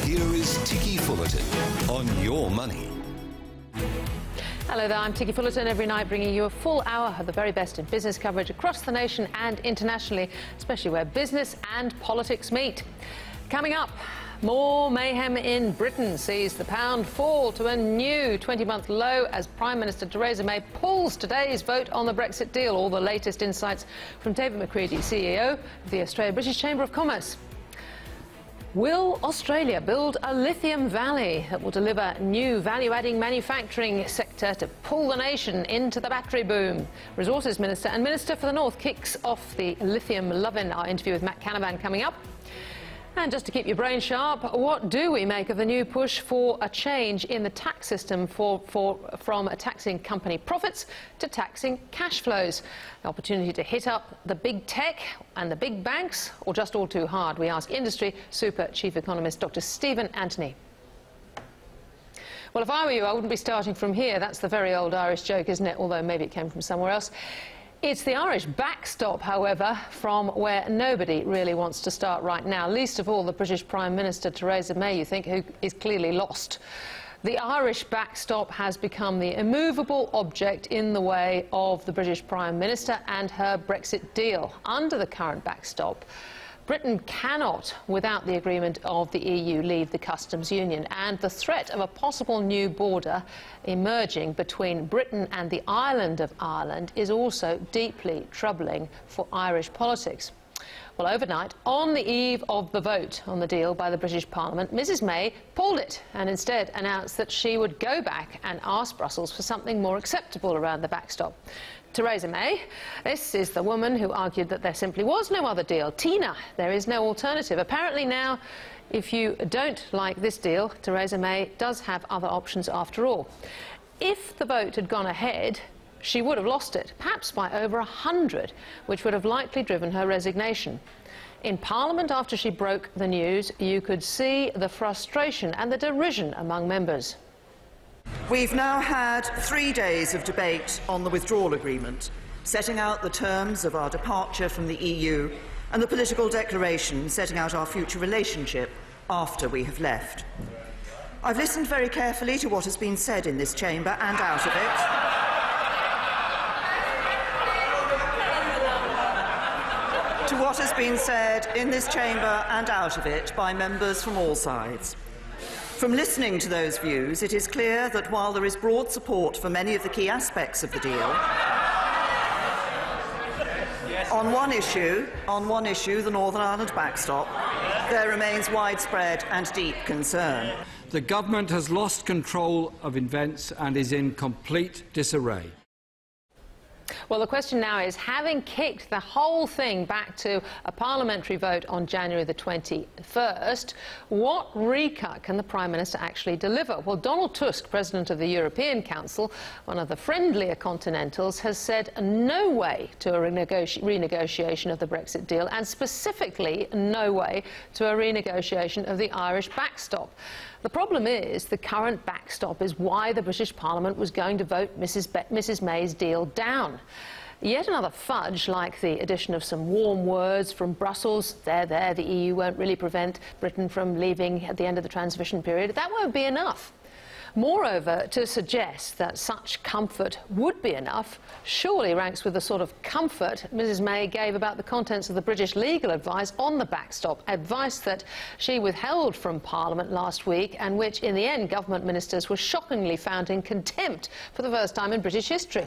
here is Ticky Fullerton on Your Money. Hello there, I'm Ticky Fullerton, every night bringing you a full hour of the very best in business coverage across the nation and internationally, especially where business and politics meet. Coming up, more mayhem in Britain sees the pound fall to a new 20-month low as Prime Minister Theresa May pulls today's vote on the Brexit deal. All the latest insights from David McCredie, CEO of the Austrade British Chamber of Commerce. Will Australia build a lithium valley that will deliver new value-adding manufacturing sector to pull the nation into the battery boom? Resources Minister and Minister for the North kicks off the lithium lovin'. Our interview with Matt Canavan coming up. And just to keep your brain sharp, what do we make of the new push for a change in the tax system from taxing company profits to taxing cash flows? An opportunity to hit up the big tech and the big banks, or just all too hard? We ask Industry Super Chief Economist Dr. Stephen Anthony. Well, if I were you, I wouldn't be starting from here. That's the very old Irish joke, isn't it? Although maybe it came from somewhere else. It's the Irish backstop, however, from where nobody really wants to start right now, least of all the British Prime Minister Theresa May, you think, who is clearly lost. The Irish backstop has become the immovable object in the way of the British Prime Minister and her Brexit deal. Under the current backstop, Britain cannot, without the agreement of the EU, leave the customs union, and the threat of a possible new border emerging between Britain and the island of Ireland is also deeply troubling for Irish politics. Well, overnight, on the eve of the vote on the deal by the British Parliament, Mrs May pulled it and instead announced that she would go back and ask Brussels for something more acceptable around the backstop. Theresa May, this is the woman who argued that there simply was no other deal. Tina, there is no alternative. Apparently now, if you don't like this deal, Theresa May does have other options after all. If the vote had gone ahead, she would have lost it, perhaps by over 100, which would have likely driven her resignation. In Parliament, after she broke the news, you could see the frustration and the derision among members. We've now had 3 days of debate on the withdrawal agreement, setting out the terms of our departure from the EU and the political declaration setting out our future relationship after we have left. I've listened very carefully to what has been said in this chamber and out of it. To what has been said in this chamber and out of it by members from all sides. From listening to those views, it is clear that while there is broad support for many of the key aspects of the deal, on one issue, the Northern Ireland backstop, there remains widespread and deep concern. The government has lost control of events and is in complete disarray. Well, the question now is, having kicked the whole thing back to a parliamentary vote on January the 21st, what recut can the Prime Minister actually deliver? Well, Donald Tusk, President of the European Council, one of the friendlier continentals, has said no way to a renegotiation of the Brexit deal, and specifically no way to a renegotiation of the Irish backstop. The problem is the current backstop is why the British Parliament was going to vote Mrs May's deal down. Yet another fudge, like the addition of some warm words from Brussels. The EU won't really prevent Britain from leaving at the end of the transition period. That won't be enough. Moreover, to suggest that such comfort would be enough surely ranks with the sort of comfort Mrs May gave about the contents of the British legal advice on the backstop, advice that she withheld from Parliament last week and which, in the end, government ministers were shockingly found in contempt for the first time in British history.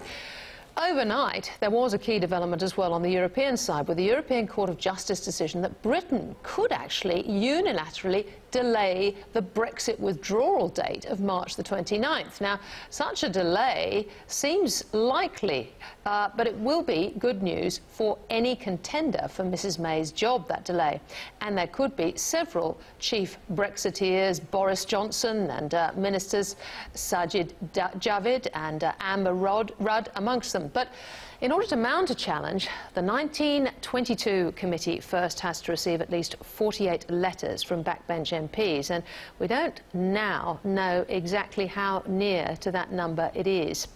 Overnight, there was a key development as well on the European side, with the European Court of Justice decision that Britain could actually unilaterally delay the Brexit withdrawal date of March the 29th. Now, such a delay seems likely, but it will be good news for any contender for Mrs May's job, that delay. And there could be several chief Brexiteers, Boris Johnson and ministers Sajid Javid and Amber Rudd amongst them. But in order to mount a challenge, the 1922 committee first has to receive at least 48 letters from backbench MPs, and we don't now know exactly how near to that number it is.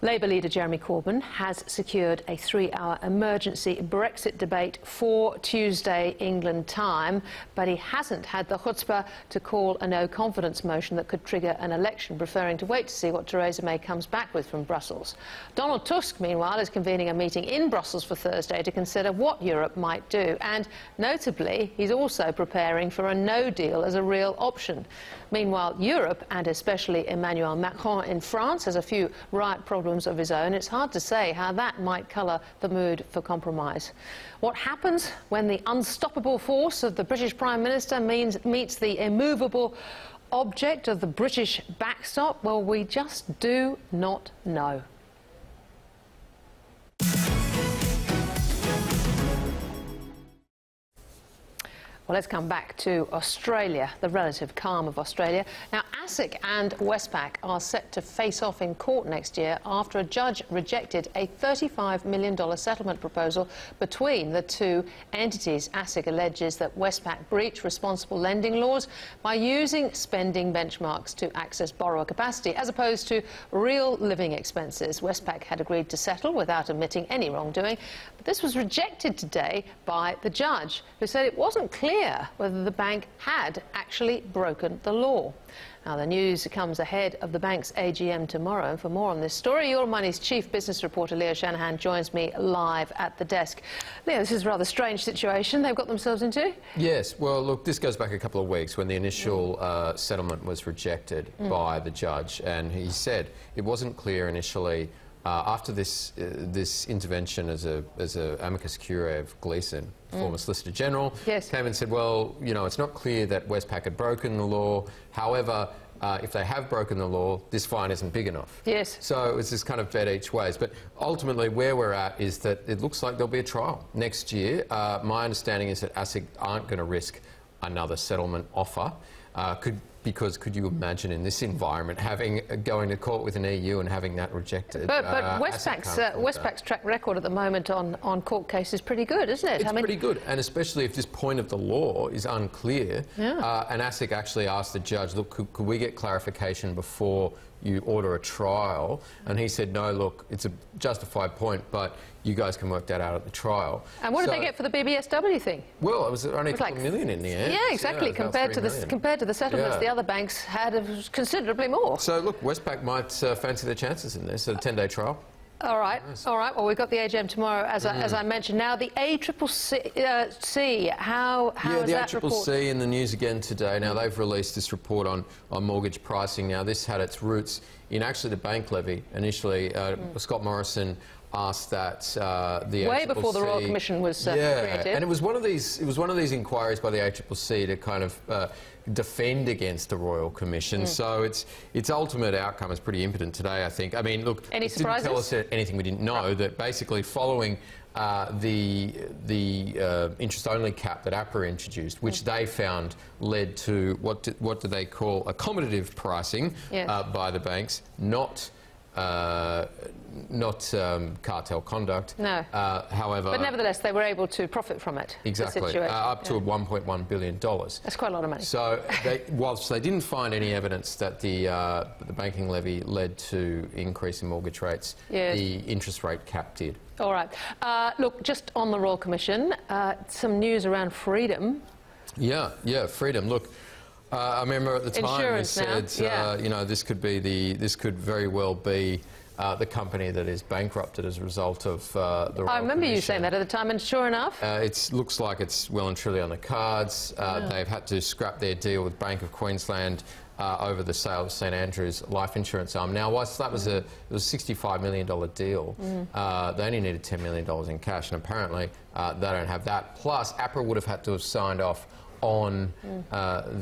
Labour leader Jeremy Corbyn has secured a 3-hour emergency Brexit debate for Tuesday England time, but he hasn't had the chutzpah to call a no-confidence motion that could trigger an election, preferring to wait to see what Theresa May comes back with from Brussels. Donald Tusk, meanwhile, is convening a meeting in Brussels for Thursday to consider what Europe might do, and notably, he's also preparing for a no deal as a real option. Meanwhile, Europe, and especially Emmanuel Macron in France, has a few riot problems of his own. It's hard to say how that might colour the mood for compromise. What happens when the unstoppable force of the British Prime Minister meets the immovable object of the British backstop? Well, we just do not know. Well, let's come back to Australia, the relative calm of Australia. Now, ASIC and Westpac are set to face off in court next year after a judge rejected a $35 million settlement proposal between the two entities. ASIC alleges that Westpac breached responsible lending laws by using spending benchmarks to access borrower capacity, as opposed to real living expenses. Westpac had agreed to settle without admitting any wrongdoing, but this was rejected today by the judge, who said it wasn't clear whether the bank had actually broken the law. Now, the news comes ahead of the bank's AGM tomorrow. And for more on this story, Your Money's chief business reporter Leo Shanahan joins me live at the desk. Leo, this is a rather strange situation they've got themselves into. Yes, well, look, this goes back a couple of weeks when the initial settlement was rejected by the judge, and he said it wasn't clear initially. After this intervention as a amicus curiae of Gleeson, former Solicitor General, came and said, well, you know, it's not clear that Westpac had broken the law. However, if they have broken the law, this fine isn't big enough. Yes. So it's this kind of bet each ways. But ultimately, where we're at is that it looks like there'll be a trial next year. My understanding is that ASIC aren't going to risk another settlement offer. Because could you imagine in this environment going to court with an EU and having that rejected? But Westpac's track record at the moment on court cases is pretty good, isn't it? It's pretty good, and especially if this point of the law is unclear. And ASIC actually asked the judge, look, could we get clarification before you order a trial? And he said, no, look, it's a justified point, but you guys can work that out at the trial. And what did they get for the BBSW thing? Well, it was only a couple of million in the end. Yeah, exactly. Yeah, compared to the settlements the other banks had considerably more. So look, Westpac might fancy their chances in this, a 10-day trial. All right, all right. Well, we've got the AGM tomorrow, as I mentioned. Now, the ACCC, how is that report? The ACCC in the news again today. Now, they've released this report on mortgage pricing. Now, this had its roots in actually the bank levy. Initially, Scott Morrison asked that the way ACCC, before the Royal Commission was created. And it was one of these inquiries by the ACCC to kind of defend against the Royal Commission. So its ultimate outcome is pretty impotent today, I think. I mean, look, any surprises? It didn't tell us anything we didn't know. That basically following the interest-only cap that APRA introduced, which they found led to what do they call accommodative pricing by the banks, not cartel conduct. No. However... But nevertheless, they were able to profit from it. Exactly. Up to $1.1 billion. That's quite a lot of money. So, whilst they didn't find any evidence that the banking levy led to increase in mortgage rates, the interest rate cap did. All right. Look, just on the Royal Commission, some news around Freedom. Yeah, Freedom. Look, I remember at the time we said, you know, this could very well be the company that is bankrupted as a result of the Royal Commission. I remember you saying that at the time, and sure enough, it looks like it's well and truly on the cards. They've had to scrap their deal with Bank of Queensland over the sale of St Andrew's life insurance arm. Now, whilst that was it was a $65 million deal, they only needed $10 million in cash, and apparently they don't have that. Plus, APRA would have had to have signed off on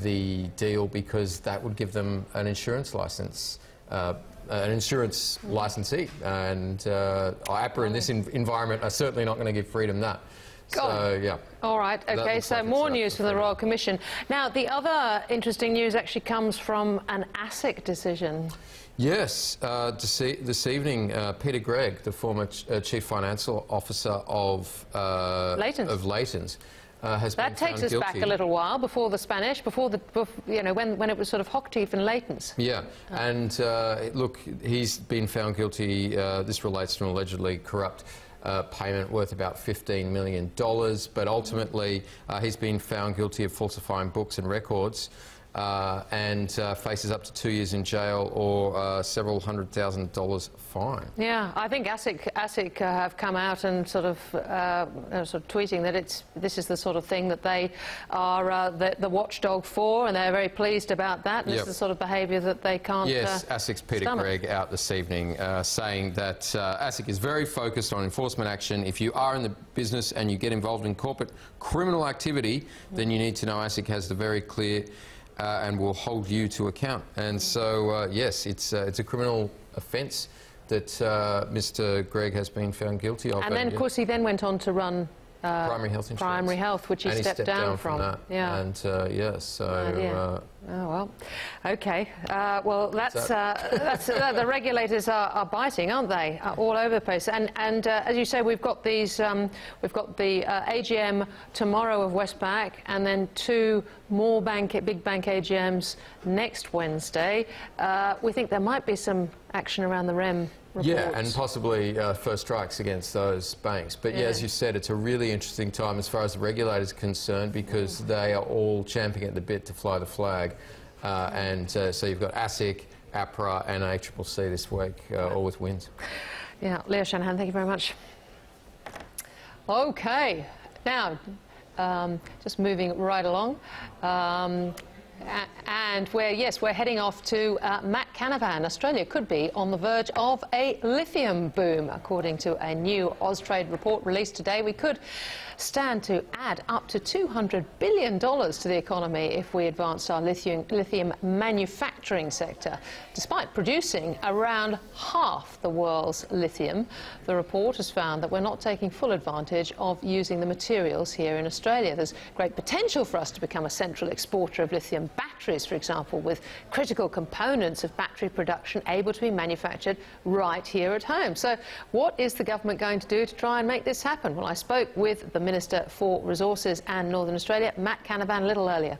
the deal because that would give them an insurance licence, an insurance licensee, and APRA in this environment are certainly not going to give Freedom that. So, yeah. All right, OK, so more news from the Royal Commission. Now, the other interesting news actually comes from an ASIC decision. Yes, this evening, Peter Gregg, the former Chief Financial Officer of Leighton's, has been That takes us found back guilty. a little while, before the Spanish, you know, when it was sort of Hochtief and Layton's. Yeah, and look, he's been found guilty. This relates to an allegedly corrupt payment worth about $15 million, but ultimately he's been found guilty of falsifying books and records. And faces up to 2 years in jail or several $100,000 fine. Yeah, I think ASIC have come out and sort of tweeting that this is the sort of thing that they are the watchdog for, and they're very pleased about that. And This is the sort of behaviour that they can't. Yes, ASIC's Peter stomach. Gregg out this evening saying that ASIC is very focused on enforcement action. If you are in the business and you get involved in corporate criminal activity, then you need to know ASIC has the very clear. And will hold you to account. And so, yes, it's a criminal offence that Mr. Gregg has been found guilty of. And then, of course, he then went on to run primary health insurance. Primary health, which he stepped down from. That. Yeah. And yeah, so. Oh well, okay. Well, the regulators are biting, aren't they? All over the place. And as you say, we've got these. We've got the AGM tomorrow of Westpac, and then 2 more big bank AGMs next Wednesday. We think there might be some action around the REM reports. Yeah, and possibly first strikes against those banks. But yeah, as you said, it's a really interesting time as far as the regulators are concerned, because they are all champing at the bit to fly the flag. So you've got ASIC, APRA and ACCC this week, all with wins. Yeah, Leo Shanahan, thank you very much. Okay, now, just moving right along. And we're heading off to Matt Canavan. Australia could be on the verge of a lithium boom. According to a new Austrade report released today, we could stand to add up to $200 billion to the economy if we advance our lithium manufacturing sector. Despite producing around half the world's lithium, the report has found that we're not taking full advantage of using the materials here in Australia. There's great potential for us to become a central exporter of lithium batteries, for example, with critical components of battery production able to be manufactured right here at home. So what is the government going to do to try and make this happen? Well, I spoke with the Minister for Resources and Northern Australia, Matt Canavan, a little earlier.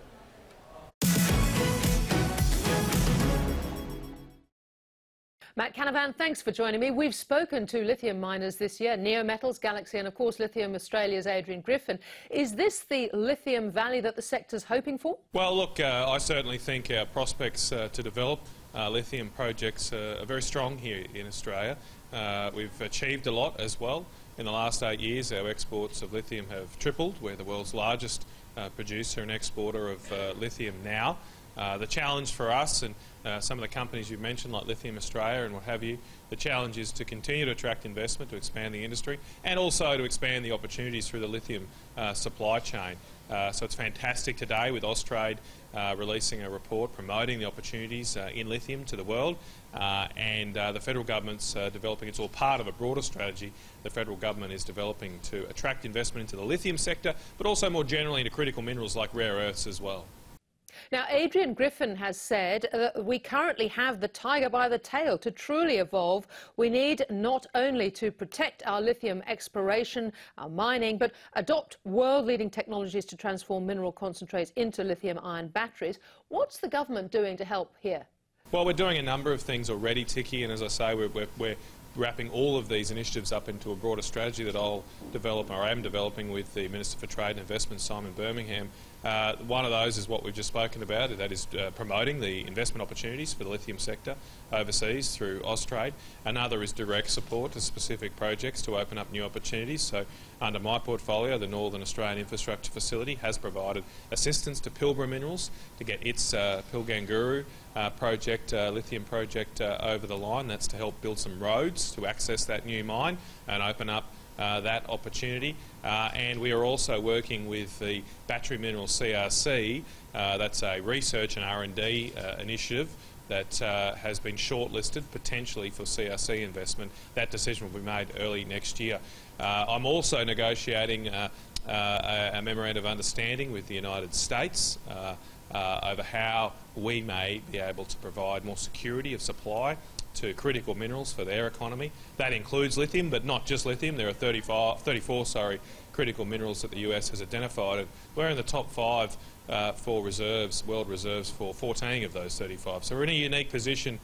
Matt Canavan, thanks for joining me. We've spoken to lithium miners this year, Neometals, Galaxy and, of course, Lithium Australia's Adrian Griffith. Is this the lithium valley that the sector's hoping for? Well, look, I certainly think our prospects to develop lithium projects are very strong here in Australia. We've achieved a lot as well. In the last 8 years, our exports of lithium have tripled. We're the world's largest producer and exporter of lithium now. The challenge for us and some of the companies you've mentioned, like Lithium Australia and what have you, the challenge is to continue to attract investment, to expand the industry, and also to expand the opportunities through the lithium supply chain. So it's fantastic today with Austrade releasing a report promoting the opportunities in lithium to the world, and the federal government's developing, it's all part of a broader strategy the federal government is developing to attract investment into the lithium sector, but also more generally into critical minerals like rare earths as well. Now, Adrian Griffith has said that we currently have the tiger by the tail. To truly evolve, we need not only to protect our lithium exploration, our mining, but adopt world-leading technologies to transform mineral concentrates into lithium-ion batteries. What's the government doing to help here? Well, we're doing a number of things already, Ticky, and as I say, we're wrapping all of these initiatives up into a broader strategy that I'll develop, or I am developing, with the Minister for Trade and Investment, Simon Birmingham. One of those is what we've just spoken about, that is promoting the investment opportunities for the lithium sector overseas through Austrade. Another is direct support to specific projects to open up new opportunities. So under my portfolio, the Northern Australian Infrastructure Facility has provided assistance to Pilbara Minerals to get its Pilganguru project, lithium project over the line. That's to help build some roads to access that new mine and open up that opportunity. And we are also working with the Battery Minerals CRC. That's a research and R&D initiative that has been shortlisted potentially for CRC investment. That decision will be made early next year. I'm also negotiating a memorandum of understanding with the United States over how we may be able to provide more security of supply to critical minerals for their economy. That includes lithium, but not just lithium. There are 34 critical minerals that the US has identified. And we're in the top 5 for reserves, world reserves, for 14 of those 35. So we're in a unique position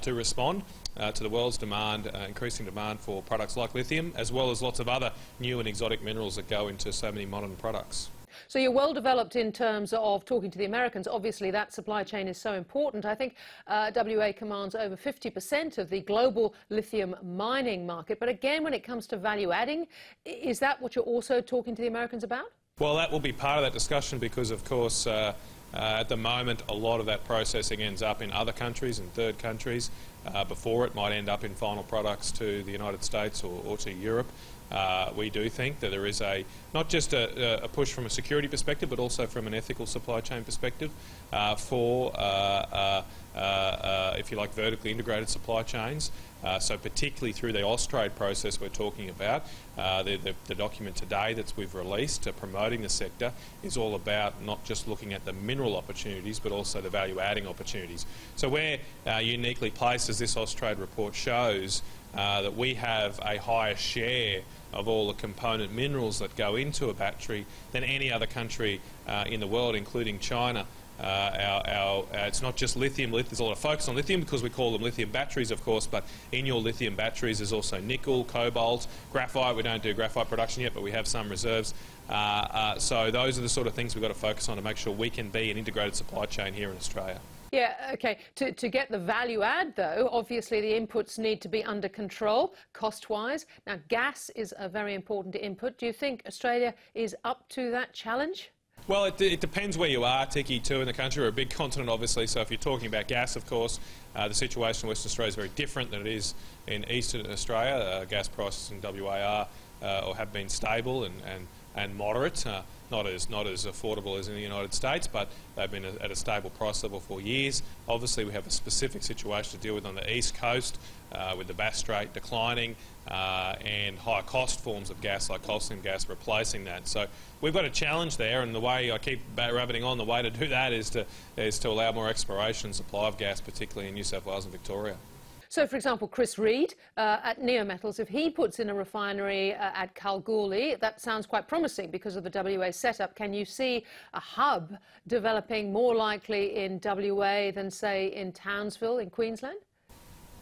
to respond to the world's demand, increasing demand for products like lithium, as well as lots of other new and exotic minerals that go into so many modern products. So you're well developed in terms of talking to the Americans. Obviously, that supply chain is so important. I think WA commands over 50% of the global lithium mining market. But again, when it comes to value adding, is that what you're also talking to the Americans about? Well, that will be part of that discussion because, of course, at the moment, a lot of that processing ends up in other countries, in third countries. Before it might end up in final products to the United States or to Europe. We do think that there is not just a push from a security perspective, but also from an ethical supply chain perspective for, if you like, vertically integrated supply chains. So particularly through the Austrade process we're talking about, the document today that we've released promoting the sector is all about not just looking at the mineral opportunities, but also the value-adding opportunities. So we're uniquely placed, as this Austrade report shows, that we have a higher share of all the component minerals that go into a battery than any other country in the world, including China. It's not just lithium. There's a lot of focus on lithium because we call them lithium batteries, of course, but in your lithium batteries there's also nickel, cobalt, graphite. We don't do graphite production yet, but we have some reserves. So those are the sort of things we've got to focus on to make sure we can be an integrated supply chain here in Australia. Yeah, OK. To get the value add, though, obviously the inputs need to be under control, cost-wise. Now, gas is a very important input. Do you think Australia is up to that challenge? Well, it depends where you are, Ticky, too, in the country. We're a big continent, obviously, so if you're talking about gas, of course, the situation in Western Australia is very different than it is in Eastern Australia. Gas prices in WA are or have been stable and moderate, not as affordable as in the United States, but they've been at a stable price level for years. Obviously, we have a specific situation to deal with on the East Coast, with the Bass Strait declining and higher cost forms of gas like coal seam gas replacing that. So we've got a challenge there, and the way I keep rabbiting on, the way to do that is to allow more exploration and supply of gas, particularly in New South Wales and Victoria. So, for example, Chris Reid at Neometals, if he puts in a refinery at Kalgoorlie, that sounds quite promising because of the WA setup. Can you see a hub developing more likely in WA than, say, in Townsville in Queensland?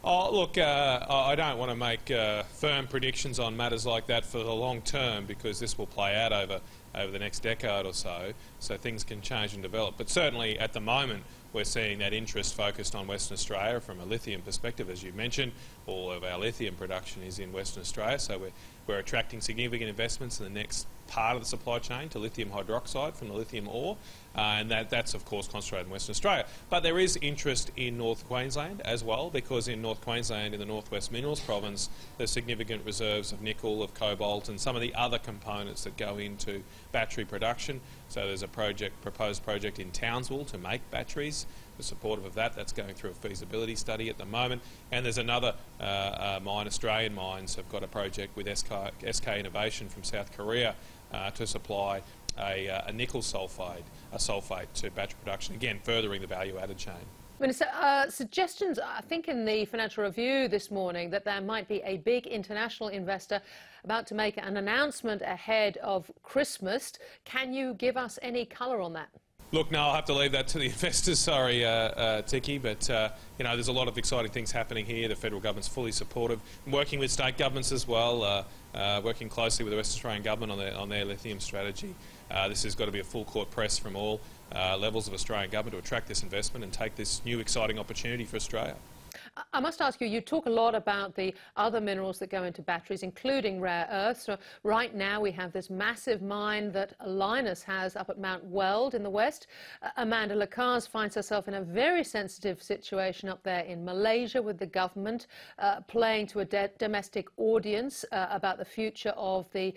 Oh, look, I don't want to make firm predictions on matters like that for the long term because this will play out over the next decade or so things can change and develop. But certainly at the moment we're seeing that interest focused on Western Australia from a lithium perspective. As you mentioned, all of our lithium production is in Western Australia, so we're attracting significant investments in the next part of the supply chain to lithium hydroxide from the lithium ore, and that's of course concentrated in Western Australia. But there is interest in North Queensland as well, because in North Queensland, in the Northwest Minerals Province, there's significant reserves of nickel, of cobalt and some of the other components that go into battery production. So there's a proposed project in Townsville to make batteries. We're supportive of that. That's going through a feasibility study at the moment. And there's another mine, Australian Mines have got a project with SK Innovation from South Korea to supply a nickel sulphate to battery production, again furthering the value-added chain. Minister, suggestions, I think, in the Financial Review this morning that there might be a big international investor about to make an announcement ahead of Christmas. Can you give us any colour on that? Look, no, I'll have to leave that to the investors, sorry, Ticky, but you know, there's a lot of exciting things happening here. The federal government's fully supportive, working with state governments as well, working closely with the Western Australian government on their lithium strategy. This has got to be a full court press from all levels of Australian government to attract this investment and take this new exciting opportunity for Australia. I must ask you, you talk a lot about the other minerals that go into batteries, including rare earths. So right now we have this massive mine that Lynas has up at Mount Weld in the west. Amanda Lacaze finds herself in a very sensitive situation up there in Malaysia with the government playing to a domestic audience about the future of the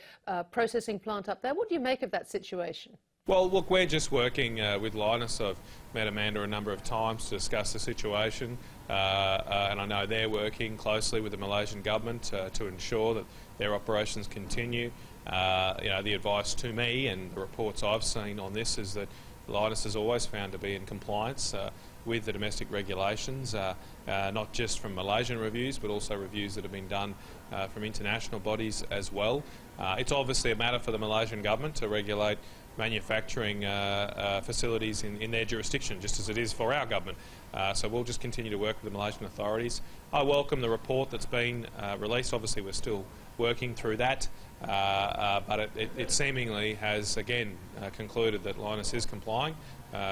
processing plant up there. What do you make of that situation? Well, look, we're just working with Lynas. I've met Amanda a number of times to discuss the situation, and I know they're working closely with the Malaysian government to ensure that their operations continue. You know, the advice to me and the reports I've seen on this is that Lynas is always found to be in compliance with the domestic regulations, not just from Malaysian reviews, but also reviews that have been done from international bodies as well. It's obviously a matter for the Malaysian government to regulate manufacturing facilities in their jurisdiction, just as it is for our government. So we'll just continue to work with the Malaysian authorities. I welcome the report that's been released. Obviously, we're still working through that, but it seemingly has, again, concluded that Lynas is complying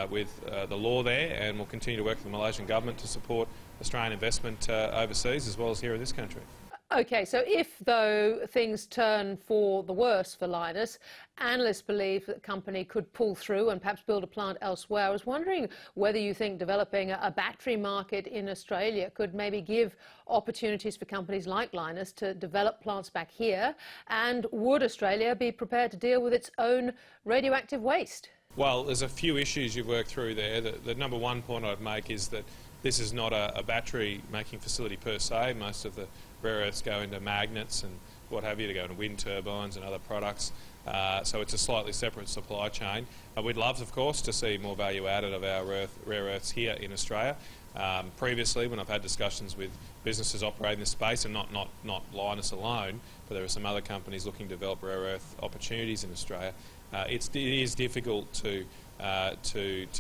with the law there, and we'll continue to work with the Malaysian government to support Australian investment overseas as well as here in this country. OK, so if, though, things turn for the worse for Lynas, analysts believe that the company could pull through and perhaps build a plant elsewhere. I was wondering whether you think developing a battery market in Australia could maybe give opportunities for companies like Lynas to develop plants back here, and would Australia be prepared to deal with its own radioactive waste? Well, there's a few issues you've worked through there. The number one point I'd make is that this is not a battery-making facility per se. Most of the rare earths go into magnets and what have you, to go into wind turbines and other products. So it's a slightly separate supply chain. We'd love, of course, to see more value added of our rare earths here in Australia. Previously, when I've had discussions with businesses operating in this space, and not Lynas alone, but there are some other companies looking to develop rare earth opportunities in Australia, it is difficult to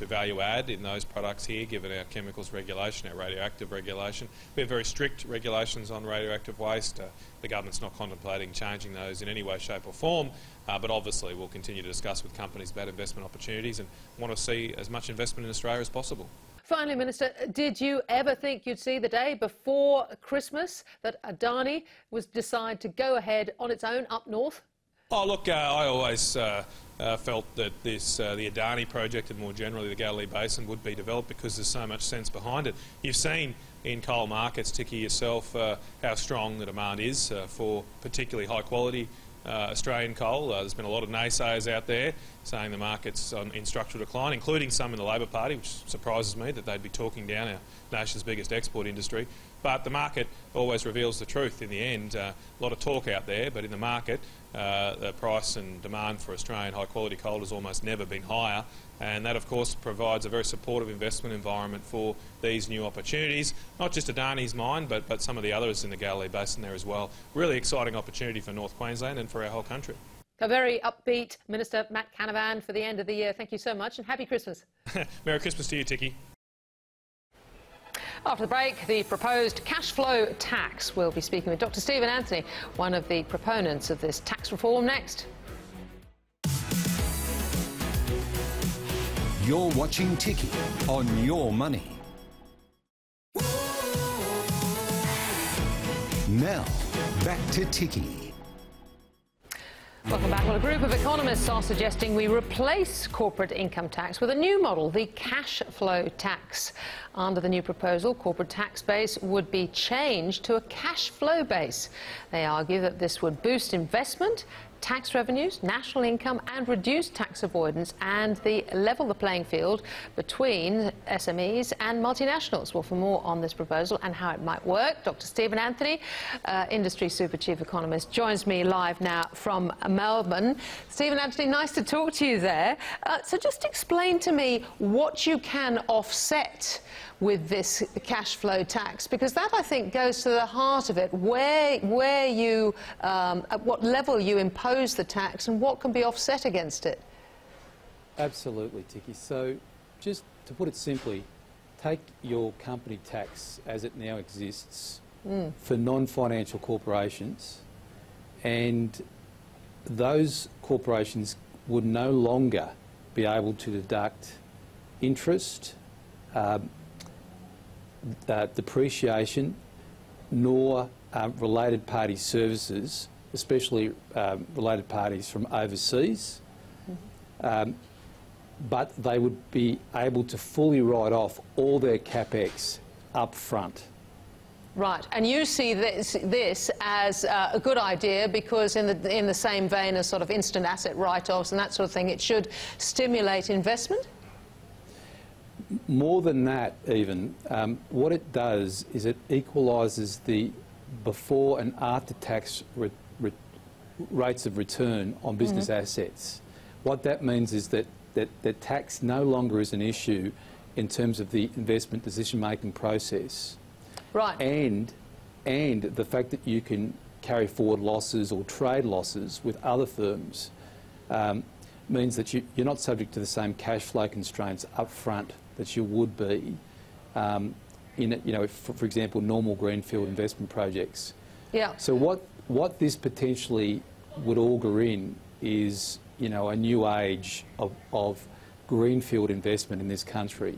value add in those products here, given our chemicals regulation, our radioactive regulation. We have very strict regulations on radioactive waste. The government's not contemplating changing those in any way, shape or form, but obviously we'll continue to discuss with companies about investment opportunities and want to see as much investment in Australia as possible. Finally, Minister, did you ever think you'd see the day before Christmas that Adani would decide to go ahead on its own up north? Oh, look, I always felt that the Adani project and more generally the Galilee Basin would be developed because there's so much sense behind it. You've seen in coal markets, Ticky, yourself, how strong the demand is for particularly high-quality Australian coal. There's been a lot of naysayers out there saying the market's in structural decline, including some in the Labor Party, which surprises me that they'd be talking down our nation's biggest export industry. But the market always reveals the truth in the end. A lot of talk out there, but in the market, the price and demand for Australian high-quality coal has almost never been higher, and that, of course, provides a very supportive investment environment for these new opportunities. Not just Adani's mine, but some of the others in the Galilee Basin there as well. Really exciting opportunity for North Queensland and for our whole country. A very upbeat Minister Matt Canavan for the end of the year. Thank you so much, and happy Christmas. Merry Christmas to you, Ticky. After the break, the proposed cash flow tax. We'll be speaking with Dr. Stephen Anthony, one of the proponents of this tax reform, next. You're watching Ticky on Your Money. Now, back to Ticky. Welcome back. Well, a group of economists are suggesting we replace corporate income tax with a new model, the cash flow tax. Under the new proposal, corporate tax base would be changed to a cash flow base. They argue that this would boost investment, tax revenues, national income and reduce tax avoidance and level the playing field between SMEs and multinationals. Well, for more on this proposal and how it might work, Dr. Stephen Anthony, Industry Super Chief Economist, joins me live now from Melbourne. Stephen Anthony, nice to talk to you there. So just explain to me what you can offset with this cash flow tax, because that, I think, goes to the heart of it, where you, at what level you impose the tax and what can be offset against it. Absolutely, Ticky. So just to put it simply, take your company tax as it now exists for non-financial corporations, and those corporations would no longer be able to deduct interest, depreciation, nor related party services, especially related parties from overseas, but they would be able to fully write off all their capex up front. Right, and you see this as a good idea because in the same vein as sort of instant asset write-offs and that sort of thing, it should stimulate investment? More than that, even, what it does is it equalises the before and after tax rates of return on business assets. What that means is that that tax no longer is an issue in terms of the investment decision-making process. Right. And the fact that you can carry forward losses or trade losses with other firms means that you're not subject to the same cash flow constraints up front that you would be in, for example, normal greenfield investment projects. Yeah. So what this potentially would augur in is, a new age of greenfield investment in this country.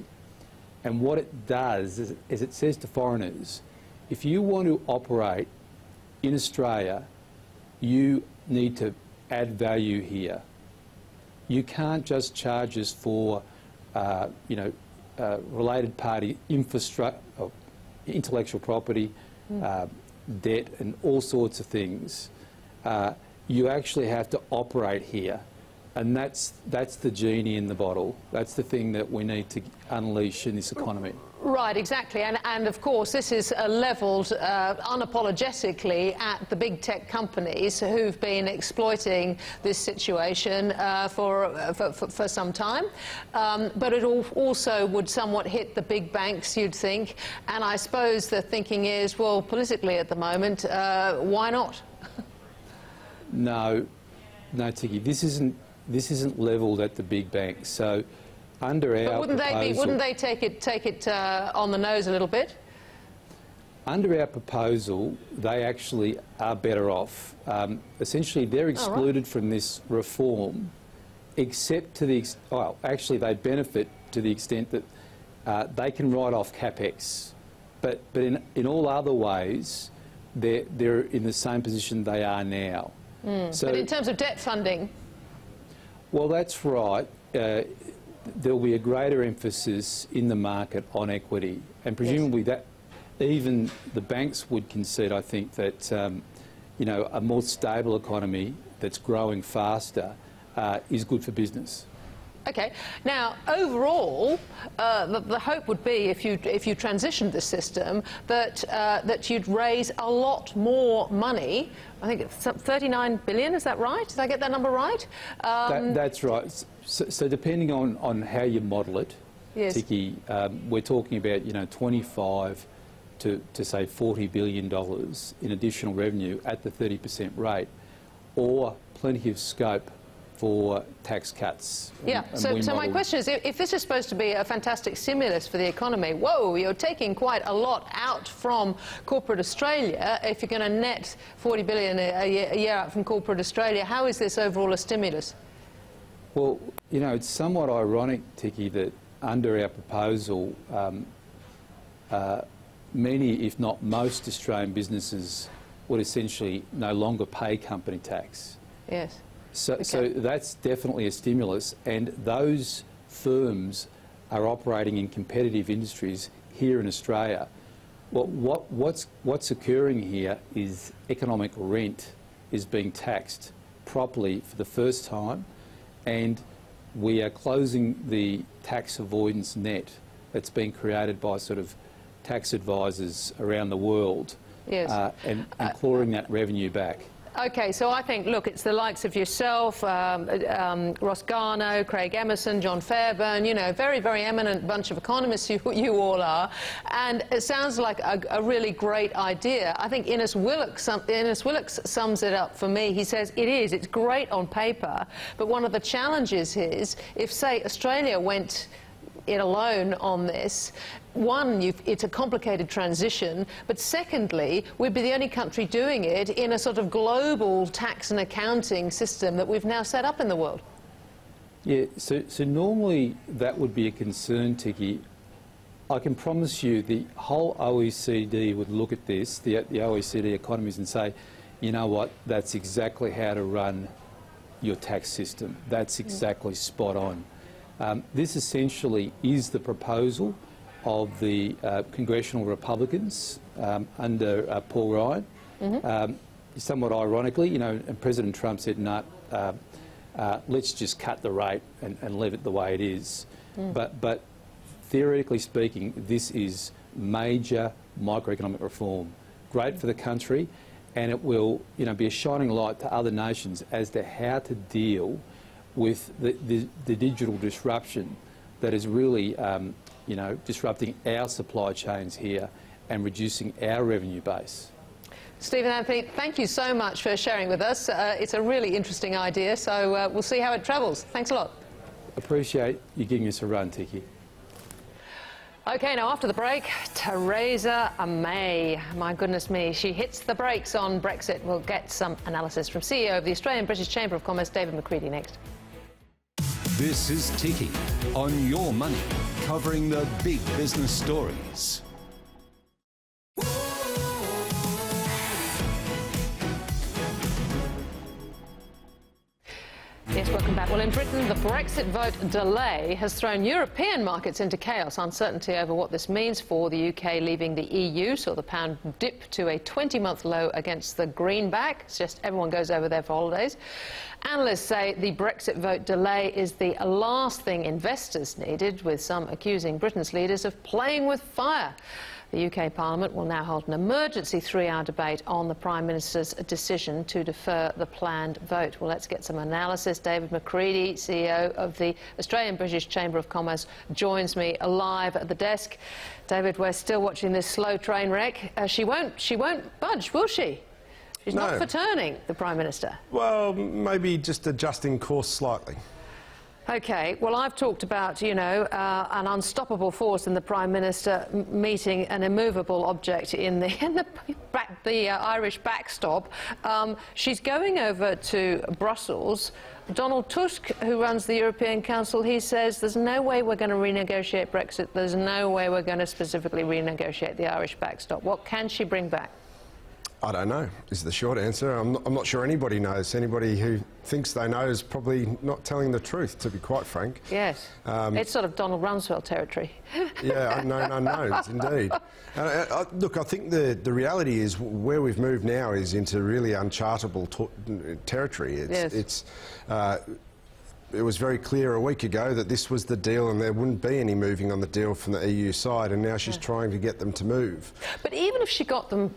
And what it does is it says to foreigners, if you want to operate in Australia, you need to add value here. You can't just charge us for, related party infrastructure, intellectual property, debt and all sorts of things. You actually have to operate here. And that's the genie in the bottle. That's the thing that we need to unleash in this economy. Right, exactly. And of course, this is levelled unapologetically at the big tech companies who've been exploiting this situation for some time. But it also would somewhat hit the big banks, you'd think. And I suppose the thinking is, well, politically at the moment, why not? No, Ticky, this isn't levelled at the big banks. So under our proposal, wouldn't they take it on the nose a little bit? Under our proposal, they actually are better off. Essentially, they're excluded from this reform, except to the actually they benefit to the extent that they can write off capex, but in all other ways, they're in the same position they are now. So, but in terms of debt funding? Well, that's right. There'll be a greater emphasis in the market on equity, and presumably that even the banks would concede, I think, that a more stable economy that's growing faster is good for business. Okay. Now, overall, the hope would be, if you transitioned the system, that you'd raise a lot more money. I think it's 39 billion. Is that right? Did I get that number right? That's right. So depending on how you model it, yes. Ticky, we're talking about 25 to say $40 billion in additional revenue at the 30% rate, or plenty of scope for tax cuts. Yeah, so my question is, if this is supposed to be a fantastic stimulus for the economy, whoa, you're taking quite a lot out from corporate Australia. If you're going to net 40 billion a year out from corporate Australia, how is this overall a stimulus? Well, it's somewhat ironic, Ticky, that under our proposal, many, if not most, Australian businesses would essentially no longer pay company tax. Yes. So that's definitely a stimulus, and those firms are operating in competitive industries here in Australia. Well, what's occurring here is economic rent is being taxed properly for the first time, and we are closing the tax avoidance net that's been created by sort of tax advisors around the world, yes. and clawing that revenue back. Okay, so I think, look, it's the likes of yourself, Ross Garnaut, Craig Emerson, John Fairbairn, very, very eminent bunch of economists you all are, and it sounds like a really great idea. I think Innes Willox sums it up for me. He says it's great on paper, but one of the challenges is if, say, Australia went it alone on this, one, it's a complicated transition, but secondly, we'd be the only country doing it in a sort of global tax and accounting system that we've now set up in the world. Yeah, so normally that would be a concern, Ticky. I can promise you the whole OECD would look at this, the OECD economies, and say, you know what, that's exactly how to run your tax system. That's exactly spot on. This essentially is the proposal of the congressional Republicans under Paul Ryan. Mm-hmm. Somewhat ironically, and President Trump said, no, let's just cut the rate and leave it the way it is. But theoretically speaking, this is major microeconomic reform. Great for the country, and it will be a shining light to other nations as to how to deal with the digital disruption that is really, you know, disrupting our supply chains here and reducing our revenue base. Stephen Anthony, thank you so much for sharing with us. It's a really interesting idea, so we'll see how it travels. Thanks a lot. Appreciate you giving us a run, Ticky. OK, now after the break, Theresa May. My goodness me, she hits the brakes on Brexit. We'll get some analysis from CEO of the Australian British Chamber of Commerce, David McCredie, next. This is Ticky on Your Money, covering the big business stories. Yes, welcome back. Well, in Britain, the Brexit vote delay has thrown European markets into chaos. Uncertainty over what this means for the UK leaving the EU saw the pound dip to a 20-month low against the greenback. It's just everyone goes over there for holidays. Analysts say the Brexit vote delay is the last thing investors needed, with some accusing Britain's leaders of playing with fire. The UK Parliament will now hold an emergency 3-hour debate on the Prime Minister's decision to defer the planned vote. Well, let's get some analysis. David McCredie, CEO of the Australian British Chamber of Commerce, joins me live at the desk. David, we're still watching this slow train wreck. She won't budge, will she? She's not for turning, the Prime Minister. Well, maybe just adjusting course slightly. OK, well, I've talked about, you know, an unstoppable force in the Prime Minister meeting an immovable object in the Irish backstop. She's going over to Brussels. Donald Tusk, who runs the European Council, he says there's no way we're going to renegotiate Brexit. There's no way we're going to specifically renegotiate the Irish backstop. What can she bring back? I don't know, is the short answer. I'm not sure anybody knows. Anybody who thinks they know is probably not telling the truth, to be quite frank. Yes. It's sort of Donald Rumsfeld territory. Yeah, no, indeed. Look, I think the reality is where we've moved now is into really unchartable territory. It was very clear a week ago that this was the deal and there wouldn't be any moving on the deal from the EU side, and now she's trying to get them to move. But even if she got them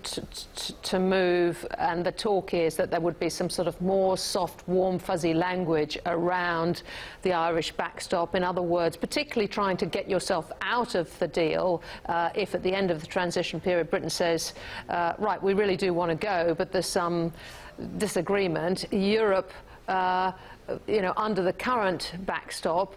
to move, and the talk is that there would be some sort of more soft, warm, fuzzy language around the Irish backstop, in other words, particularly trying to get yourself out of the deal if at the end of the transition period Britain says, right, we really do want to go, but there's some disagreement. Europe, you know, under the current backstop,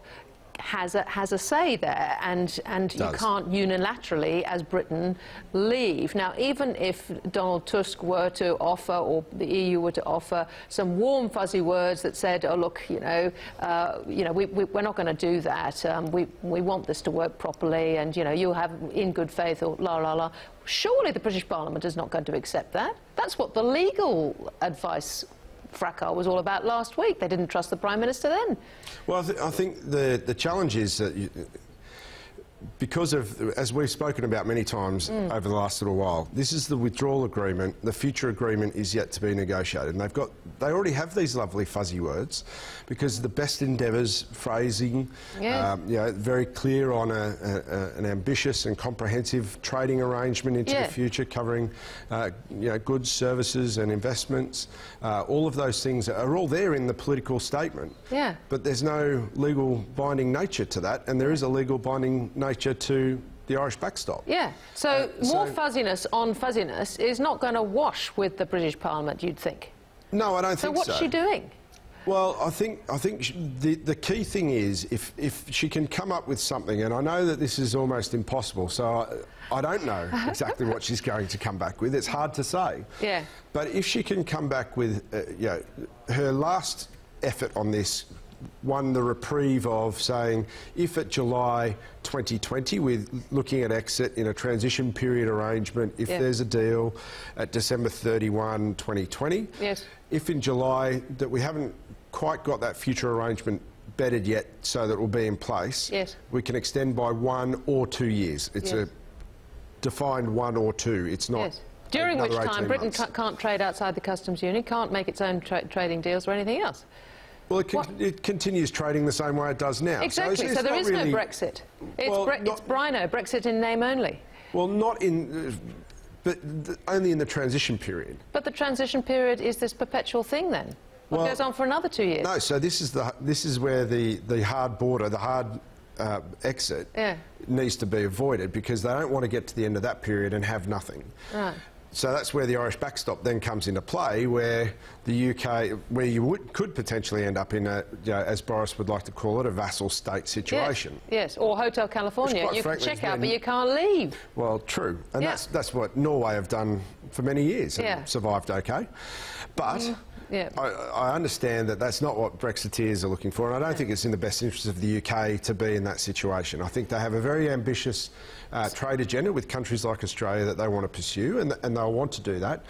has a say there, and you can't unilaterally, as Britain, leave. Now, even if Donald Tusk were to offer, or the EU were to offer, some warm, fuzzy words that said, "Oh, look, we're not going to do that. We want this to work properly, and you'll have in good faith," or la la la. Surely the British Parliament is not going to accept that. That's what the legal advice fracas was all about last week. They didn't trust the Prime Minister then. Well, I think the challenge is that because of, as we've spoken about many times over the last little while, this is the withdrawal agreement. The future agreement is yet to be negotiated, and they already have these lovely fuzzy words, because the best endeavours phrasing, very clear on an ambitious and comprehensive trading arrangement into the future, covering goods, services and investments. All of those things are all there in the political statement. Yeah. But there's no legal binding nature to that, and there is a legal binding nature to the Irish backstop. Yeah. So more fuzziness on fuzziness is not going to wash with the British Parliament, you'd think. No, I don't think so. So what's she doing? Well, I think the key thing is if she can come up with something, and I know that this is almost impossible, so I don't know exactly what she's going to come back with. It's hard to say. Yeah. But if she can come back with, her last effort on this won the reprieve of saying, if at July 2020 we're looking at exit in a transition period arrangement, if there's a deal at December 31, 2020, if in July that we haven't quite got that future arrangement bedded yet so that it will be in place, we can extend by 1 or 2 years. It's a defined 1 or 2. It's not... During which time Britain can't trade outside the customs union, can't make its own trading deals or anything else. Well, it continues trading the same way it does now. Exactly, so there is no Brexit. It's Brino, Brexit in name only. Well, not in... but only in the transition period. But the transition period is this perpetual thing then? Well, it goes on for another 2 years. No, so this is where the hard border, the hard exit needs to be avoided, because they don't want to get to the end of that period and have nothing. Right. So that's where the Irish backstop then comes into play, where the UK, where you could potentially end up in a, you know, as Boris would like to call it, a vassal state situation. Yes, or Hotel California. You can check out, but you can't leave. Well, true. And that's what Norway have done for many years and survived okay. But I understand that that's not what Brexiteers are looking for, and I don't think it's in the best interest of the UK to be in that situation. I think they have a very ambitious trade agenda with countries like Australia that they want to pursue, and they'll want to do that.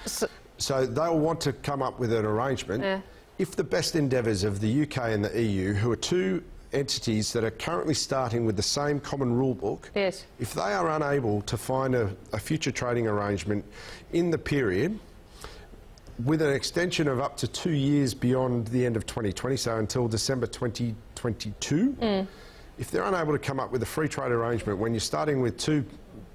So they'll want to come up with an arrangement. If the best endeavours of the UK and the EU, who are two entities that are currently starting with the same common rule book, if they are unable to find a future trading arrangement in the period, with an extension of up to 2 years beyond the end of 2020, so until December 2022, if they're unable to come up with a free trade arrangement when you're starting with two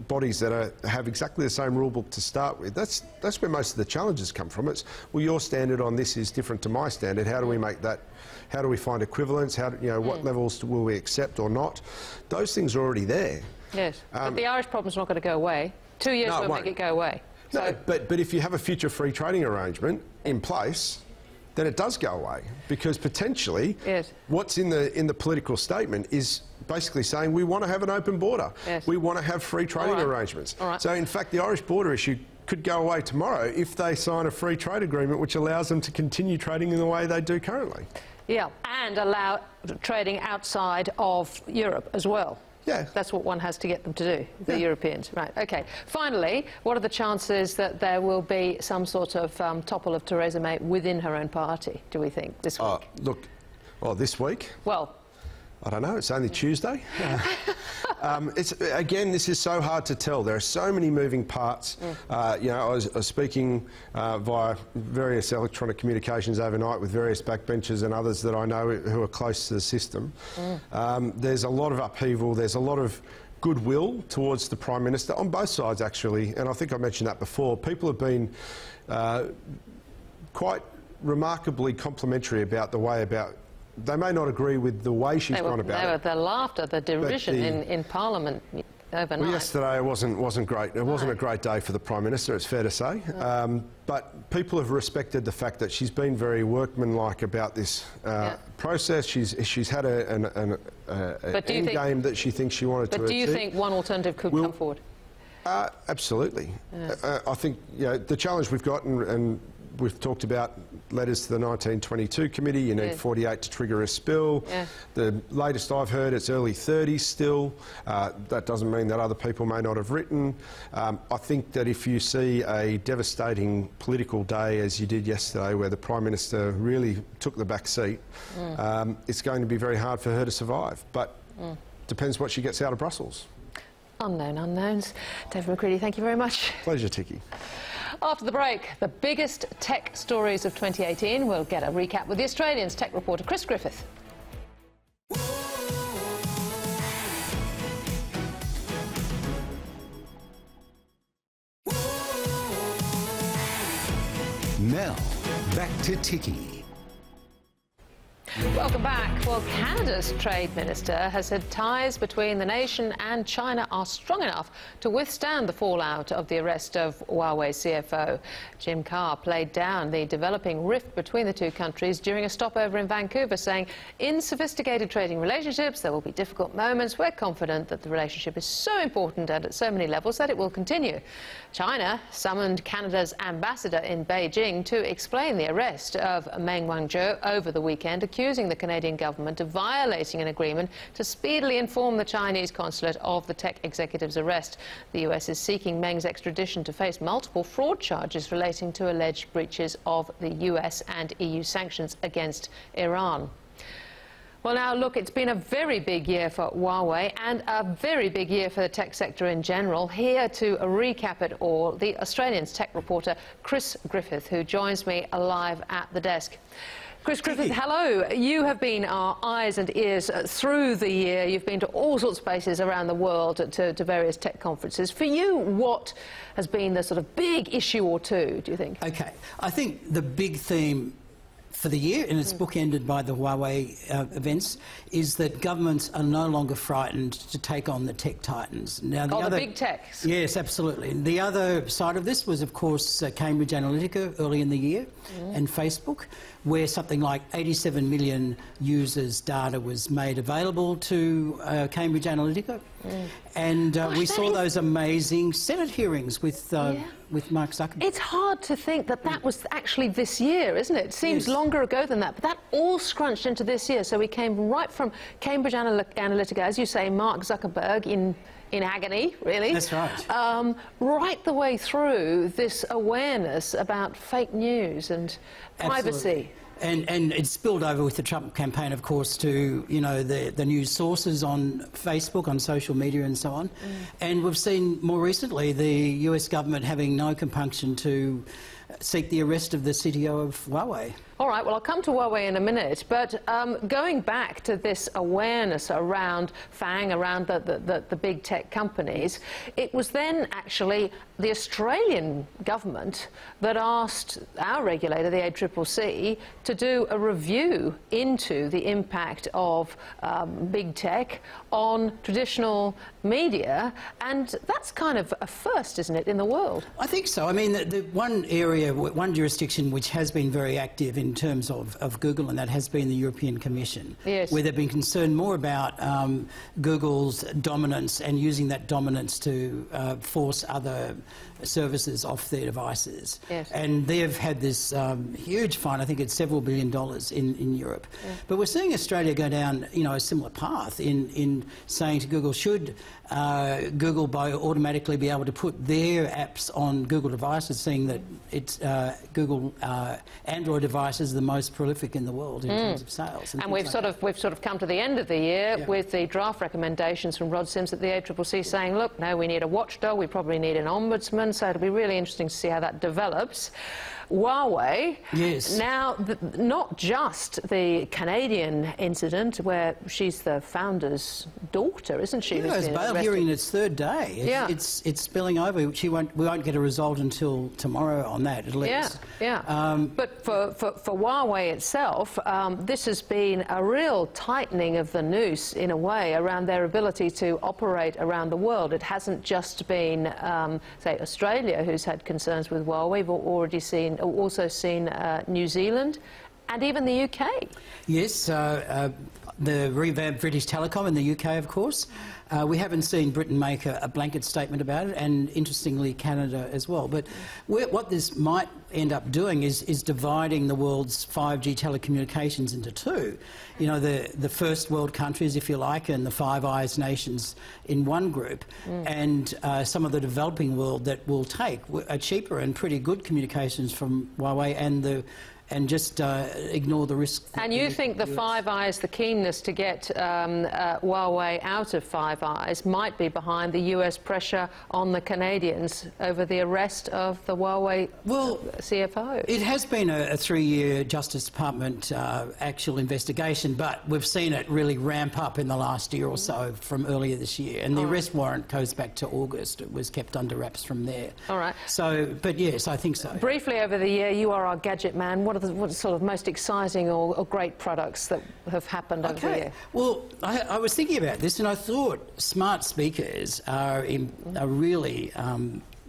bodies that have exactly the same rule book to start with, that's where most of the challenges come from. It's, well, your standard on this is different to my standard. How do we make that? How do we find equivalence? How, you know, what levels will we accept or not? Those things are already there. Yes, but the Irish problem's not going to go away. 2 years won't make it go away. No, but if you have a future free trading arrangement in place, then it does go away, because potentially what's in the political statement is basically saying we want to have an open border. We want to have free trading arrangements. So in fact the Irish border issue could go away tomorrow if they sign a free trade agreement which allows them to continue trading in the way they do currently. Yeah, and allow trading outside of Europe as well. Yeah. That's what one has to get them to do, the Europeans. Right, OK. Finally, what are the chances that there will be some sort of topple of Theresa May within her own party, do we think, this week? Look, this week? Well, I don't know, it's only Tuesday. Again, this is so hard to tell. There are so many moving parts. You know, I was speaking via various electronic communications overnight with various backbenchers and others that I know who are close to the system. There's a lot of upheaval, there's a lot of goodwill towards the Prime Minister, on both sides actually, and I think I mentioned that before. People have been quite remarkably complimentary about the way they may not agree with the way she's gone about it. The laughter, the derision in Parliament overnight. Well, yesterday wasn't great. It wasn't a great day for the Prime Minister, it's fair to say. But people have respected the fact that she's been very workmanlike about this process. She's had an end game that she thinks she wanted to achieve. But do you think one alternative could come forward? Absolutely. I think, you know, the challenge we've got, and we've talked about letters to the 1922 committee. You need 48 to trigger a spill. The latest I've heard, it's early 30s still. That doesn't mean that other people may not have written. I think that if you see a devastating political day as you did yesterday, where the Prime Minister really took the back seat, it's going to be very hard for her to survive. But depends what she gets out of Brussels. Unknown unknowns. David McCredie, thank you very much. Pleasure, Ticky. After the break, the biggest tech stories of 2018. We'll get a recap with the Australian's tech reporter, Chris Griffith. Now, back to Ticky. Welcome back. Well, Canada's Trade Minister has said ties between the nation and China are strong enough to withstand the fallout of the arrest of Huawei CFO. Jim Carr played down the developing rift between the two countries during a stopover in Vancouver, saying, in sophisticated trading relationships there will be difficult moments. We're confident that the relationship is so important and at so many levels that it will continue. China summoned Canada's ambassador in Beijing to explain the arrest of Meng Wanzhou over the weekend, accusing the Canadian government of violating an agreement to speedily inform the Chinese consulate of the tech executive's arrest. The US is seeking Meng's extradition to face multiple fraud charges relating to alleged breaches of the US and EU sanctions against Iran. Well, now, look, it's been a very big year for Huawei and a very big year for the tech sector in general. Here to recap it all, the Australian's tech reporter, Chris Griffith, who joins me live at the desk. Chris Griffith, hello. You have been our eyes and ears through the year. You've been to all sorts of places around the world to various tech conferences. For you, what has been the sort of big issue or two, do you think? OK. I think the big theme for the year, and it's bookended by the Huawei events, is that governments are no longer frightened to take on the tech titans. Now, the big techs. Yes, absolutely. And the other side of this was, of course, Cambridge Analytica early in the year, and Facebook, where something like 87 million users' data was made available to Cambridge Analytica. And we saw those amazing Senate hearings with Mark Zuckerberg. It's hard to think that that was actually this year, isn't it? It seems longer ago than that, but that all scrunched into this year. So we came right from Cambridge Analytica, as you say, Mark Zuckerberg in agony, really. That's right. Right the way through this awareness about fake news and privacy. And it spilled over with the Trump campaign, of course, to, you know, the news sources on Facebook, on social media and so on. And we've seen more recently the US government having no compunction to seek the arrest of the CTO of Huawei. All right, well, I'll come to Huawei in a minute, but going back to this awareness around FANG, around the big tech companies, it was then actually the Australian government that asked our regulator, the ACCC, to do a review into the impact of big tech on traditional media, and that's kind of a first, isn't it, in the world? I think so. I mean, the one area, one jurisdiction which has been very active in terms of Google, and that has been the European Commission, where they've been concerned more about Google's dominance and using that dominance to force other services off their devices. And they've had this huge fine, I think it's several $billion in Europe. But we're seeing Australia go down, you know, a similar path in saying to Google, should Google automatically be able to put their apps on Google devices, seeing that it's Google Android devices are the most prolific in the world in terms of sales. And we've sort of come to the end of the year with the draft recommendations from Rod Sims at the ACCC saying, look, no, we need a watchdog, we probably need an ombudsman, so it'll be really interesting to see how that develops. Huawei, now not just the Canadian incident where she's the founder's daughter, isn't she? Yeah, it's bail hearing its third day. It's spilling over. We won't get a result until tomorrow on that, at least. But for Huawei itself, this has been a real tightening of the noose, in a way, around their ability to operate around the world. It hasn't just been, say, Australia who's had concerns with Huawei. We've also seen New Zealand and even the UK. Yes, the revamped British Telecom in the UK, of course. We haven't seen Britain make a blanket statement about it, and interestingly Canada as well. But what this might end up doing is dividing the world's 5G telecommunications into two. You know, the first world countries, if you like, and the Five Eyes nations in one group, and some of the developing world that will take a cheaper and pretty good communications from Huawei and just ignore the risk. And you think the Five Eyes, the keenness to get Huawei out of Five Eyes, might be behind the US pressure on the Canadians over the arrest of the Huawei CFO? It has been a 3-year Justice Department actual investigation, but we've seen it really ramp up in the last year or so from earlier this year. And the arrest warrant goes back to August. It was kept under wraps from there. All right. So, but yes, I think so. Briefly over the year, you are our gadget man. What are sort of most exciting or great products that have happened over the year? Well, I was thinking about this, and I thought smart speakers are really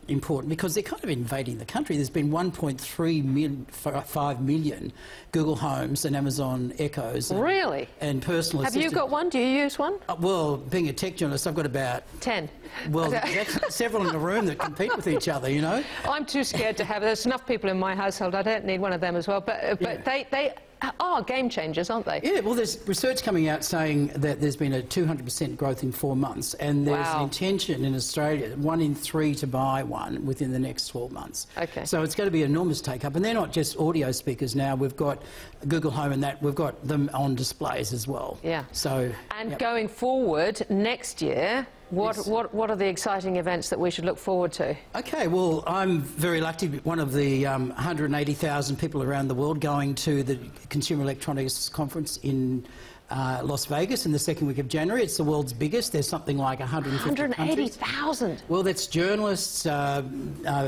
important because they're kind of invading the country. There's been 1.5 million Google Homes and Amazon Echoes. Really? And personal assistants. Have you got one? Do you use one? Well, being a tech journalist, I've got about 10. Well, there's several in the room that compete with each other, you know. I'm too scared to have. There's enough people in my household. I don't need one of them as well. But they are game changers, aren't they? Yeah, well, there's research coming out saying that there's been a 200% growth in 4 months, and there's an intention in Australia, 1 in 3 to buy one within the next 12 months. Okay. So it's going to be enormous take-up, and they're not just audio speakers now. We've got Google Home and that. We've got them on displays as well. Yeah. So. And going forward next year, what are the exciting events that we should look forward to? Okay, well, I'm very lucky to be one of the 180,000 people around the world going to the Consumer Electronics Conference in Las Vegas in the second week of January. It's the world's biggest. There's something like 180,000. Well, that's journalists,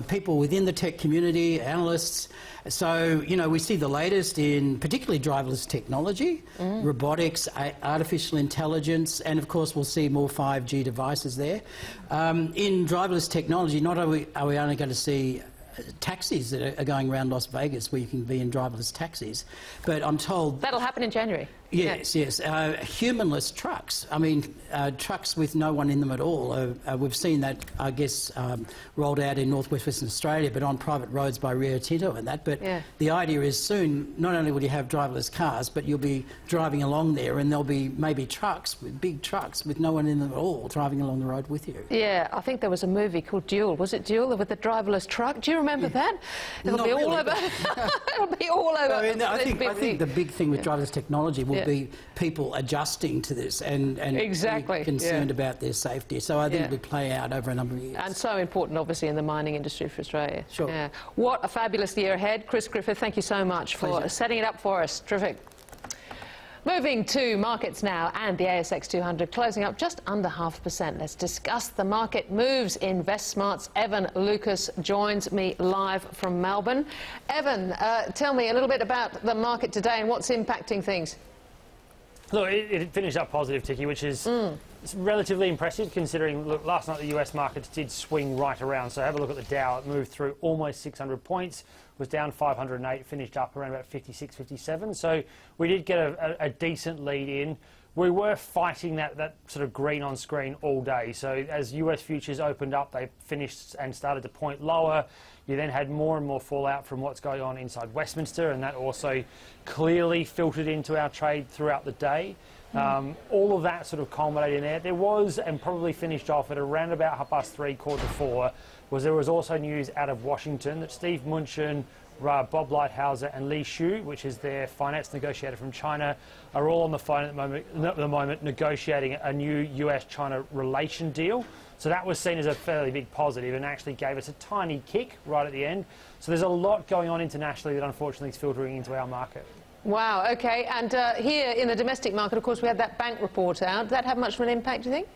people within the tech community, analysts. So, you know, we see the latest in particularly driverless technology, robotics, artificial intelligence, and of course we'll see more 5G devices there. In driverless technology, not only are we only going to see taxis that are going around Las Vegas where you can be in driverless taxis, but I'm told... That'll happen in January. Yes, yes. Humanless trucks. I mean, trucks with no one in them at all. We've seen that, I guess, rolled out in northwest Western Australia, but on private roads by Rio Tinto and that. But the idea is soon, not only will you have driverless cars, but you'll be driving along there and there'll be maybe trucks, big trucks with no one in them at all, driving along the road with you. Yeah, I think there was a movie called Duel. Was it Duel with the driverless truck? Do you remember that? It'll be all over. It'll be all over. I mean, I think the big thing with driverless technology will be people adjusting to this and exactly concerned about their safety. So I think it will play out over a number of years. And so important, obviously, in the mining industry for Australia. Sure. Yeah. What a fabulous year ahead. Chris Griffith, thank you so much for setting it up for us. Terrific. Moving to markets now, and the ASX 200 closing up just under 0.5%. Let's discuss the market moves. InvestSmart's Evan Lucas joins me live from Melbourne. Evan, tell me a little bit about the market today and what's impacting things. Look, it finished up positive, Ticky, which is relatively impressive considering, look, last night the US markets did swing right around. So have a look at the Dow. It moved through almost 600 points, was down 508, finished up around about 56, 57. So we did get a decent lead in. We were fighting that sort of green on screen all day. So as US futures opened up, they finished and started to point lower. You then had more and more fallout from what's going on inside Westminster, and that also clearly filtered into our trade throughout the day. All of that sort of culminated in there. There was, and probably finished off at around about 3:30, 4:45, there was also news out of Washington that Steve Mnuchin, Bob Lighthizer and Li Shu, which is their finance negotiator from China, are all on the phone at the moment negotiating a new US-China relation deal. So that was seen as a fairly big positive and actually gave us a tiny kick right at the end. So there's a lot going on internationally that unfortunately is filtering into our market. Wow, OK. And here in the domestic market, of course, we had that bank report out. Did that have much of an impact, do you think?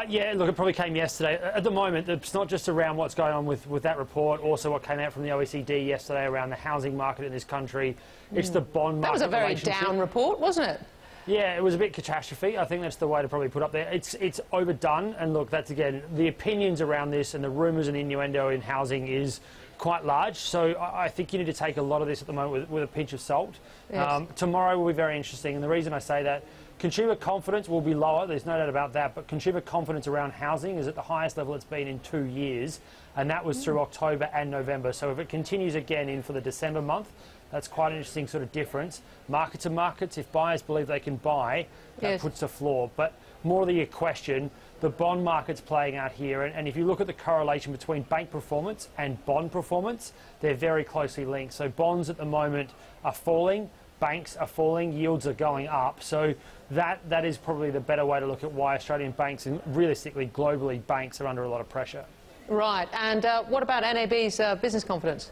Yeah, look, it probably came yesterday. At the moment, it's not just around what's going on with that report, also what came out from the OECD yesterday around the housing market in this country. It's the bond market. That was a very down report, wasn't it? Yeah, it was a bit catastrophe. I think that's the way to probably put up there. It's overdone, and look, that's again, the opinions around this and the rumours and innuendo in housing is quite large. So I think you need to take a lot of this at the moment with a pinch of salt. Yes. Tomorrow will be very interesting, and the reason I say that, consumer confidence will be lower, there's no doubt about that, but consumer confidence around housing is at the highest level it's been in 2 years, and that was through October and November. So if it continues again in for the December month, that's quite an interesting sort of difference. Market to markets, if buyers believe they can buy, that puts a floor. But more the question, the bond market's playing out here, and if you look at the correlation between bank performance and bond performance, they're very closely linked. So bonds at the moment are falling, banks are falling, yields are going up. So that is probably the better way to look at why Australian banks and realistically globally banks are under a lot of pressure. Right, and what about NAB's business confidence?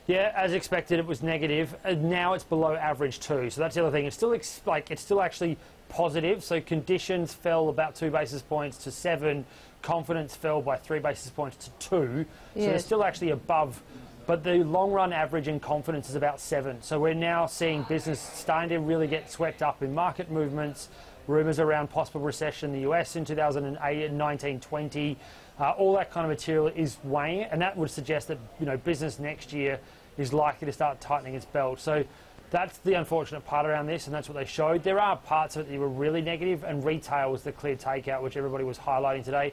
Yeah, as expected, it was negative. And now it's below average too. So that's the other thing. It's still actually positive. So conditions fell about 2 basis points to 7. Confidence fell by 3 basis points to 2. So they're still actually above. But the long-run average in confidence is about 7. So we're now seeing business starting to really get swept up in market movements, rumours around possible recession in the US in 2019, 20. All that kind of material is weighing, and that would suggest that business next year is likely to start tightening its belt. So that's the unfortunate part around this, and that's what they showed. There are parts of it that were really negative, and retail was the clear takeout, which everybody was highlighting today.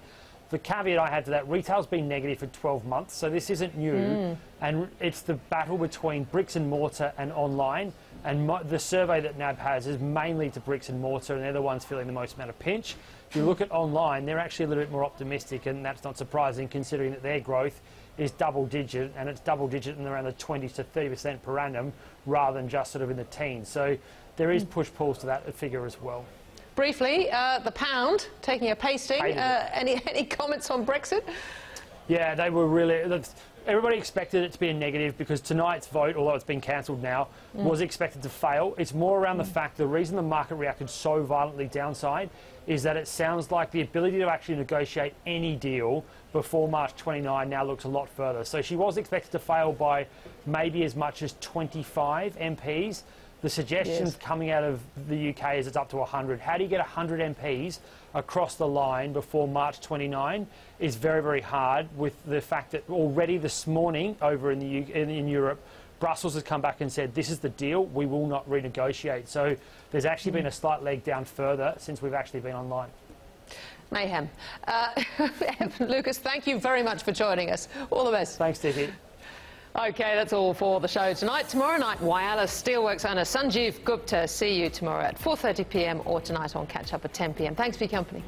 The caveat I had to that, retail's been negative for 12 months, so this isn't new, and it's the battle between bricks and mortar and online, and the survey that NAB has is mainly to bricks and mortar, and they're the ones feeling the most amount of pinch. If you look at online, they're actually a little bit more optimistic, and that's not surprising considering that their growth is double digit, and it's double digit in around the 20 to 30% per annum rather than just sort of in the teens. So there is push-pulls to that figure as well. Briefly, the pound taking a pasting. Any comments on Brexit? Yeah, they were really... Everybody expected it to be a negative because tonight's vote, although it's been cancelled now, was expected to fail. It's more around the fact the reason the market reacted so violently downside is that it sounds like the ability to actually negotiate any deal before March 29 now looks a lot further. So she was expected to fail by maybe as much as 25 MPs. The suggestions coming out of the UK is it's up to 100. How do you get 100 MPs across the line before March 29 is very, very hard, with the fact that already this morning over in Europe, Brussels has come back and said, this is the deal, we will not renegotiate. So there's actually been a slight leg down further since we've actually been online. Mayhem. Lucas, thank you very much for joining us. All the best. Thanks, Ticky. OK, that's all for the show tonight. Tomorrow night, Wireless Steelworks owner Sanjeev Gupta. See you tomorrow at 4:30 p.m. or tonight on Catch Up at 10 p.m. Thanks for your company.